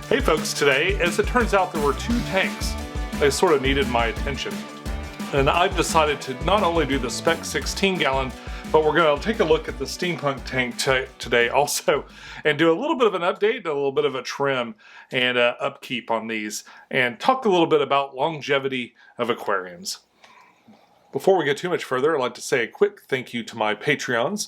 Hey folks, today, as it turns out, there were two tanks that sort of needed my attention. And I've decided to not only do the Spec 16 gallon, but we're going to take a look at the Steampunk tank today also, and do a little bit of an update, a little bit of a trim and upkeep on these, and talk a little bit about longevity of aquariums. Before we get too much further, I'd like to say a quick thank you to my Patreons,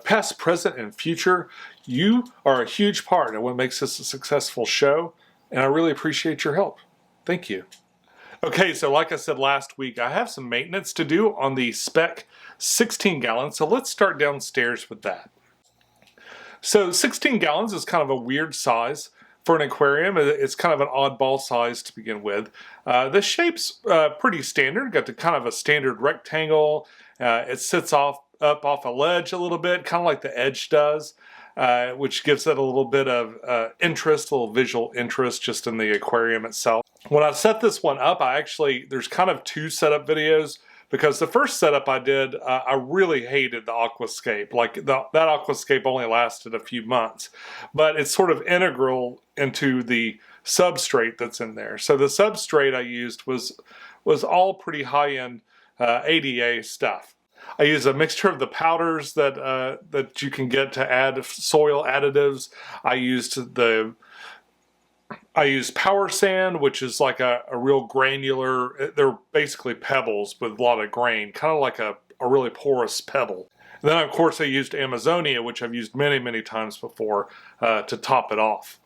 past, present, and future. You are a huge part of what makes this a successful show, and I really appreciate your help. Thank you. Okay, so like I said last week, I have some maintenance to do on the Spec 16 gallon, so let's start downstairs with that. So 16 gallons is kind of a weird size for an aquarium. It's kind of an oddball size to begin with. The shape's pretty standard, got the kind of a standard rectangle. It sits up off a ledge a little bit, kind of like the edge does, which gives it a little bit of interest, a little visual interest just in the aquarium itself. When I set this one up, there's kind of two setup videos, because the first setup I did, I really hated the aquascape. Like that aquascape only lasted a few months, but it's sort of integral into the substrate that's in there. So the substrate I used was all pretty high-end ADA stuff. I use a mixture of the powders that you can get to add soil additives. I use power sand, which is like a real granular, they're basically pebbles with a lot of grain, kind of like a really porous pebble. And then of course I used Amazonia, which I've used many, many times before to top it off.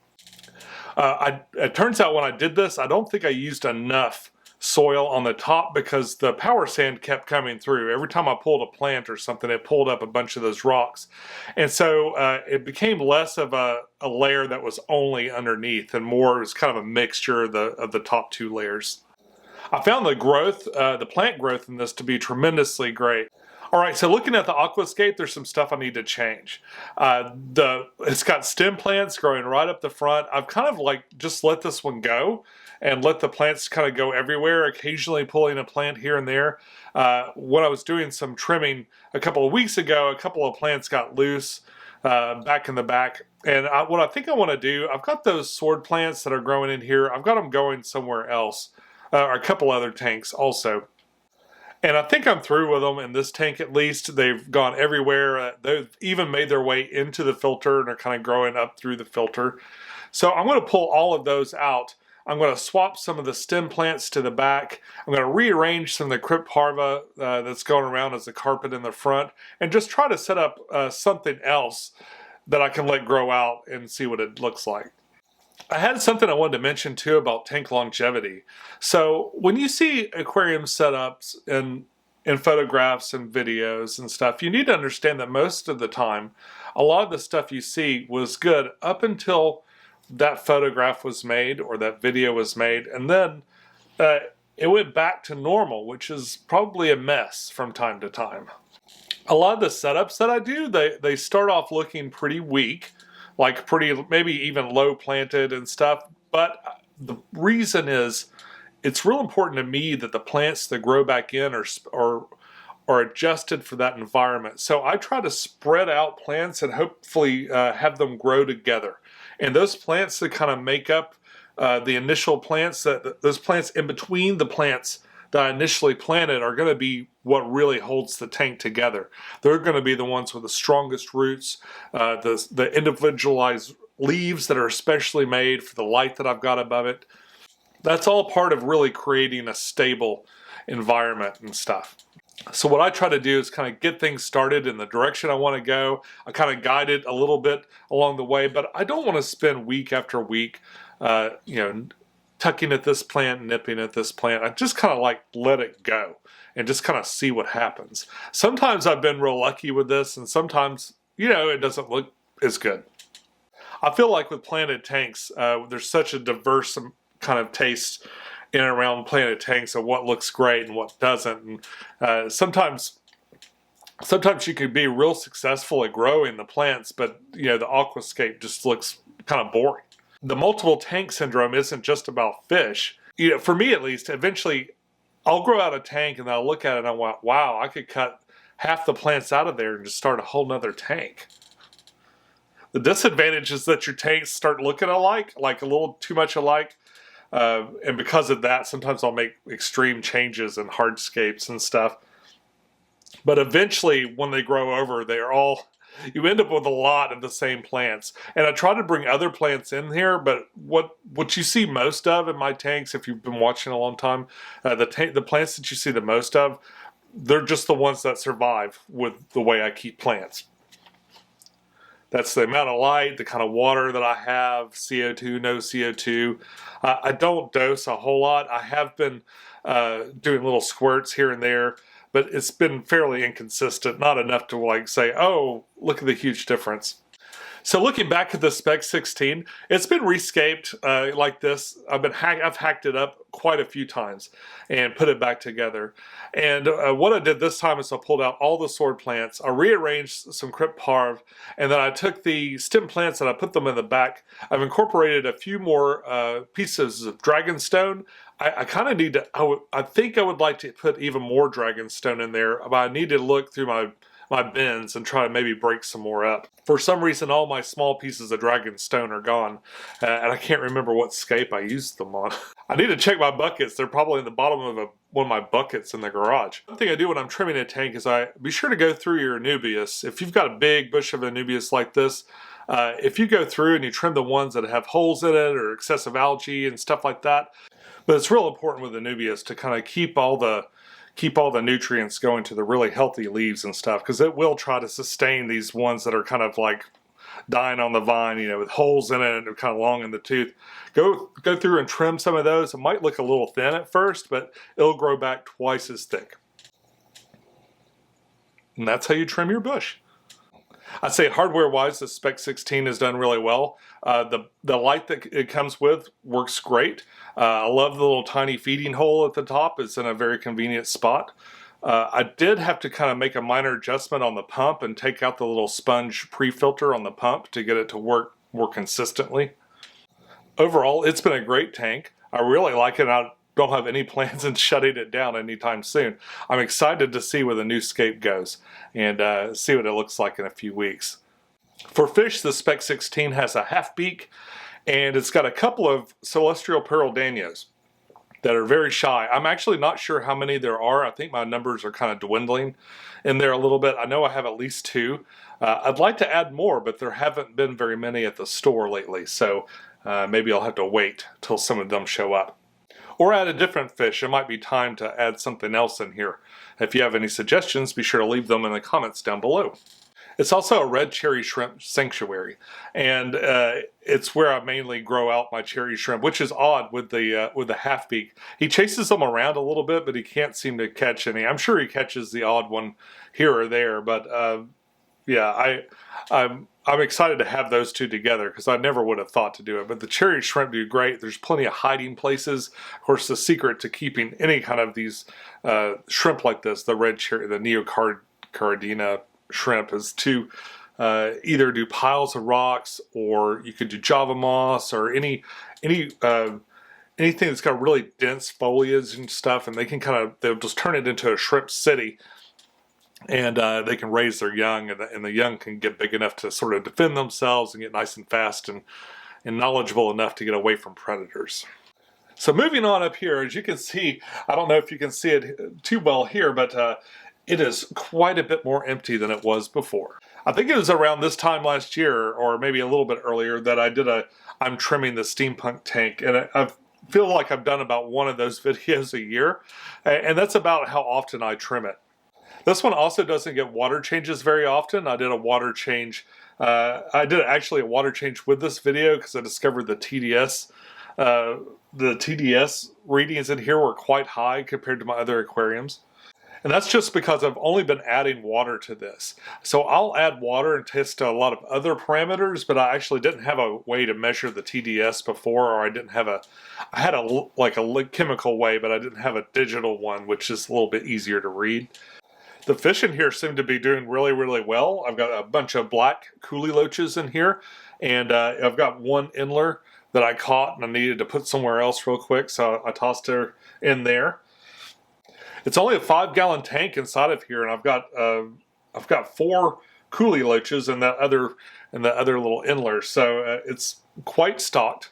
It turns out when I did this, I don't think I used enough soil on the top because the power sand kept coming through. Every time I pulled a plant or something, it pulled up a bunch of those rocks. And so it became less of a layer that was only underneath and more, it was kind of a mixture of the top two layers. I found the growth, the plant growth in this to be tremendously great. All right, so looking at the aquascape, there's some stuff I need to change. It's got stem plants growing right up the front. I've kind of like just let this one go and let the plants kind of go everywhere, occasionally pulling a plant here and there. When I was doing some trimming a couple of weeks ago, a couple of plants got loose back in the back. And what I think I want to do, I've got those sword plants that are growing in here. I've got them going somewhere else, or a couple other tanks also. And I think I'm through with them in this tank at least. They've gone everywhere. They've even made their way into the filter and are kind of growing up through the filter. So I'm going to pull all of those out. I'm going to swap some of the stem plants to the back. I'm going to rearrange some of the cryptparva that's going around as a carpet in the front and just try to set up something else that I can let grow out and see what it looks like. I had something I wanted to mention too about tank longevity. So when you see aquarium setups in photographs and videos and stuff, you need to understand that most of the time, a lot of the stuff you see was good up until that photograph was made or that video was made, and then it went back to normal, which is probably a mess from time to time. A lot of the setups that I do, they start off looking pretty weak, like maybe even low planted and stuff, but the reason is it's real important to me that the plants that grow back in are adjusted for that environment. So I try to spread out plants and hopefully have them grow together. And those plants that kind of make up the initial plants, those plants in between the plants that I initially planted are going to be what really holds the tank together. They're going to be the ones with the strongest roots, the individualized leaves that are especially made for the light that I've got above it. That's all part of really creating a stable environment and stuff. So what I try to do is kind of get things started in the direction I want to go. I kind of guide it a little bit along the way, but I don't want to spend week after week, tucking at this plant, nipping at this plant. I just kind of like let it go and just kind of see what happens. Sometimes I've been real lucky with this, and sometimes, it doesn't look as good. I feel like with planted tanks, there's such a diverse kind of taste in and around planted tanks of what looks great and what doesn't. And sometimes you can be real successful at growing the plants, but the aquascape just looks kind of boring. The multiple tank syndrome isn't just about fish. For me at least, eventually I'll grow out a tank and I'll look at it and I want, wow, I could cut half the plants out of there and just start a whole nother tank. The disadvantage is that your tanks start looking alike, like a little too much alike. And because of that, sometimes I'll make extreme changes in hardscapes and stuff. But eventually, when they grow over, you end up with a lot of the same plants. And I try to bring other plants in here, but what you see most of in my tanks, if you've been watching a long time, the plants that you see the most of, they're just the ones that survive with the way I keep plants. That's the amount of light, the kind of water that I have, CO2, no CO2. I don't dose a whole lot. I have been doing little squirts here and there, but it's been fairly inconsistent, not enough to like say, oh, look at the huge difference. So looking back at the Spec 16, it's been re-scaped like this. I've hacked it up quite a few times and put it back together. And what I did this time is I pulled out all the sword plants, I rearranged some crypt parv, and then I took the stem plants and I put them in the back. I've incorporated a few more pieces of dragonstone. I kind of need to, I think I would like to put even more dragonstone in there, but I need to look through my bins and try to maybe break some more up. For some reason, all my small pieces of dragonstone are gone, and I can't remember what scape I used them on. I need to check my buckets. They're probably in the bottom of one of my buckets in the garage. One thing I do when I'm trimming a tank is I be sure to go through your Anubias. If you've got a big bush of Anubias like this, if you go through and you trim the ones that have holes in it or excessive algae and stuff like that, but it's real important with Anubias to kind of keep all the nutrients going to the really healthy leaves and stuff, because it will try to sustain these ones that are kind of like dying on the vine, you know, with holes in it and they're kind of long in the tooth. Go through and trim some of those. It might look a little thin at first, but it'll grow back twice as thick. And that's how you trim your bush. I'd say hardware-wise, the Spec 16 has done really well. The light that it comes with works great. I love the little tiny feeding hole at the top. It's in a very convenient spot. I did have to kind of make a minor adjustment on the pump and take out the little sponge pre-filter on the pump to get it to work more consistently. Overall, it's been a great tank. I really like it. I don't have any plans in shutting it down anytime soon. I'm excited to see where the new scape goes and see what it looks like in a few weeks. For fish, the Spec 16 has a half beak, and it's got a couple of celestial pearl danios that are very shy. I'm actually not sure how many there are. I think my numbers are kind of dwindling in there a little bit. I know I have at least 2. I'd like to add more, but there haven't been very many at the store lately, so maybe I'll have to wait till some of them show up. Or add a different fish. It might be time to add something else in here. If you have any suggestions, be sure to leave them in the comments down below. It's also a red cherry shrimp sanctuary, and it's where I mainly grow out my cherry shrimp, which is odd with the half beak. He chases them around a little bit, but he can't seem to catch any. I'm sure he catches the odd one here or there, but yeah, I'm excited to have those two together because I never would have thought to do it. But the cherry shrimp do great. There's plenty of hiding places. Of course, the secret to keeping any kind of these shrimp like this, the red cherry, the neocardina shrimp, is to either do piles of rocks, or you could do java moss, or anything that's got really dense foliage and stuff, and they'll just turn it into a shrimp city. And they can raise their young, and the young can get big enough to sort of defend themselves and get nice and fast and knowledgeable enough to get away from predators. So moving on up here, as you can see, I don't know if you can see it too well here, but it is quite a bit more empty than it was before. I think it was around this time last year, or maybe a little bit earlier, that I did I'm trimming the Steampunk tank, and I feel like I've done about one of those videos a year, and that's about how often I trim it. This one also doesn't get water changes very often. I did a water change. I did actually a water change with this video because I discovered the TDS. The TDS readings in here were quite high compared to my other aquariums. And that's just because I've only been adding water to this. So I'll add water and test a lot of other parameters, but I actually didn't have a way to measure the TDS before, or I had a chemical way, but I didn't have a digital one, which is a little bit easier to read. The fish in here seem to be doing really, really well. I've got a bunch of black coolie loaches in here, and I've got one inler that I caught and I needed to put somewhere else real quick, so I tossed her in there. It's only a 5-gallon tank inside of here, and I've got 4 coolie loaches and the other little endlers. So it's quite stocked.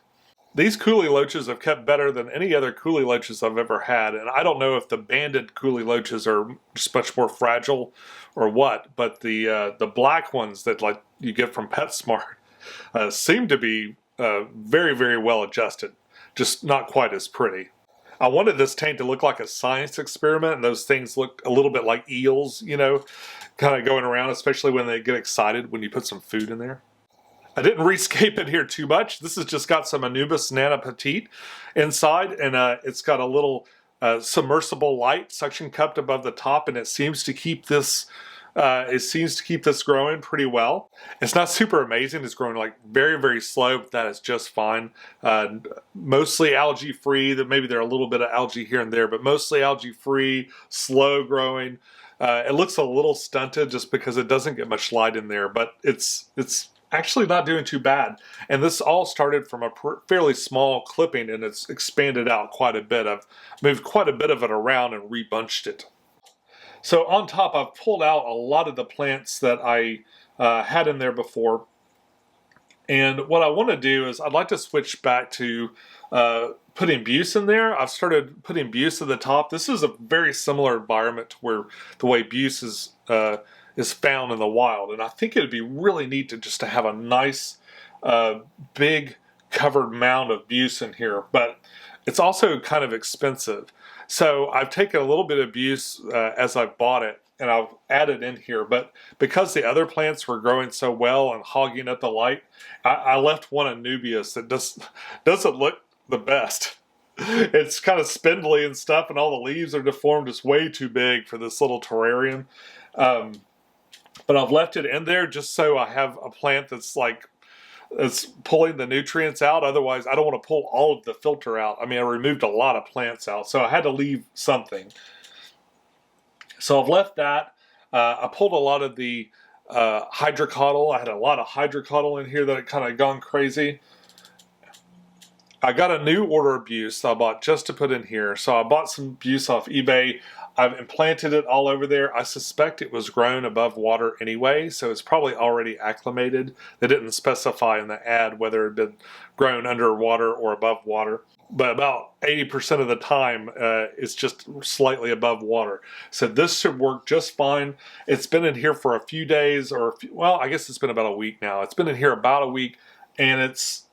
These coolie loaches have kept better than any other coolie loaches I've ever had, and I don't know if the banded coolie loaches are just much more fragile or what, but the black ones that like you get from PetSmart seem to be very, very well adjusted, just not quite as pretty. I wanted this tank to look like a science experiment, and those things look a little bit like eels, you know, kind of going around, especially when they get excited when you put some food in there. I didn't re-scape it here too much. This has just got some Anubis Nana Petite inside, and it's got a little submersible light suction cupped above the top, and it seems to keep this growing pretty well. It's not super amazing. It's growing like very, very slow, but that is just fine. Mostly algae free. Maybe there are a little bit of algae here and there, but mostly algae free, slow growing. It looks a little stunted just because it doesn't get much light in there, but it's actually not doing too bad. And this all started from a fairly small clipping, and it's expanded out quite a bit. I've moved quite a bit of it around and rebunched it. So on top, I've pulled out a lot of the plants that I had in there before. And what I want to do is I'd like to switch back to putting Buse in there. I've started putting Buse at the top. This is a very similar environment to where the way Buse is found in the wild, and I think it'd be really neat to have a nice big covered mound of Buse in here, but it's also kind of expensive. So I've taken a little bit of Buse as I've bought it, and I've added in here, but because the other plants were growing so well and hogging up the light, I left one Anubias that doesn't look the best. It's kind of spindly and stuff, and all the leaves are deformed. It's way too big for this little terrarium. But I've left it in there just so I have a plant that's pulling the nutrients out. Otherwise, I don't want to pull all of the filter out. I mean, I removed a lot of plants out, so I had to leave something. So I've left that. I pulled a lot of the hydrocotyl. I had a lot of hydrocotyl in here that had kind of gone crazy. I got a new order of Buse I bought just to put in here. So I bought some Buse off eBay. I've implanted it all over there. I suspect it was grown above water anyway, so it's probably already acclimated. They didn't specify in the ad whether it had been grown underwater or above water, but about 80% of the time it's just slightly above water. So this should work just fine. It's been in here for a few days, well, I guess it's been about a week now. It's been in here about a week, and it's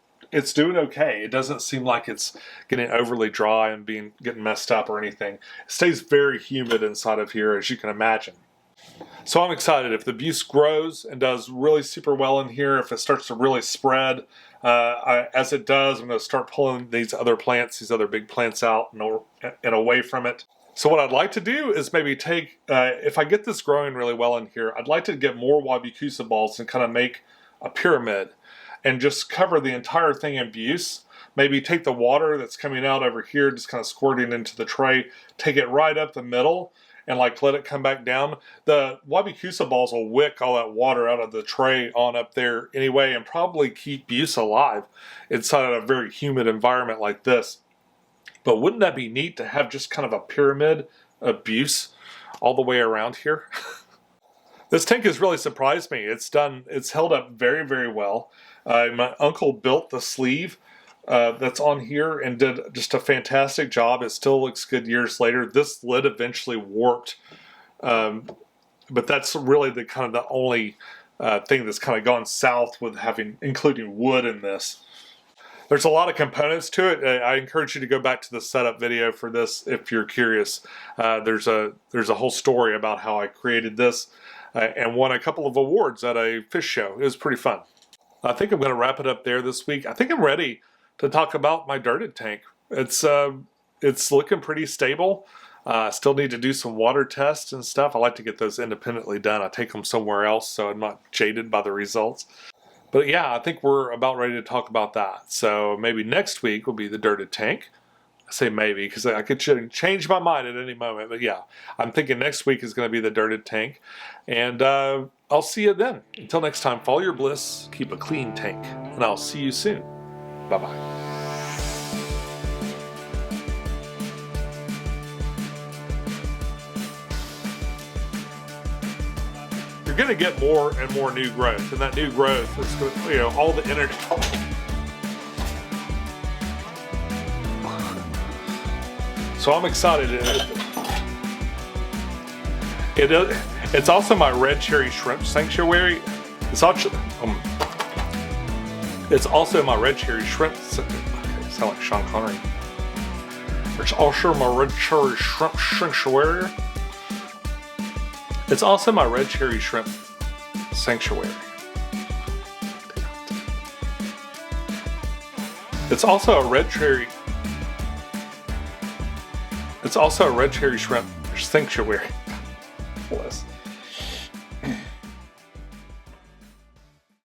doing okay. It doesn't seem like it's getting overly dry and getting messed up or anything. It stays very humid inside of here, as you can imagine. So I'm excited. If the Buse grows and does really super well in here, if it starts to really spread, as it does, I'm going to start pulling these other big plants out and away from it. So what I'd like to do is maybe take, if I get this growing really well in here, I'd like to get more Wabicusa balls and kind of make a pyramid and just cover the entire thing in Buse. Maybe take the water that's coming out over here, just kind of squirting into the tray, take it right up the middle, and let it come back down. The Wabicusa balls will wick all that water out of the tray on up there anyway, and probably keep Buse alive inside of a very humid environment like this. But wouldn't that be neat to have just kind of a pyramid of Buse all the way around here? This tank has really surprised me. It's held up very, very well. My uncle built the sleeve that's on here and did just a fantastic job. It still looks good years later. This lid eventually warped, but that's really the only thing that's kind of gone south with including wood in this. There's a lot of components to it. I encourage you to go back to the setup video for this if you're curious. There's a whole story about how I created this and won a couple of awards at a fish show. It was pretty fun. I think I'm going to wrap it up there this week. I think I'm ready to talk about my dirted tank. It's looking pretty stable. I still need to do some water tests and stuff. I like to get those independently done. I take them somewhere else so I'm not jaded by the results. But yeah, I think we're about ready to talk about that. So maybe next week will be the dirted tank. I say maybe because I could change my mind at any moment. But yeah, I'm thinking next week is going to be the dirted tank. And I'll see you then. Until next time, follow your bliss, keep a clean tank, and I'll see you soon. Bye-bye. going to get more and more new growth, and that new growth is going to, you know, all the energy. So I'm excited. It's also my red cherry shrimp sanctuary. It's also my red cherry shrimp. I sound like Sean Connery. It's also my red cherry shrimp sanctuary. It's also my red cherry shrimp sanctuary. It's also a red cherry. It's also a red cherry shrimp sanctuary.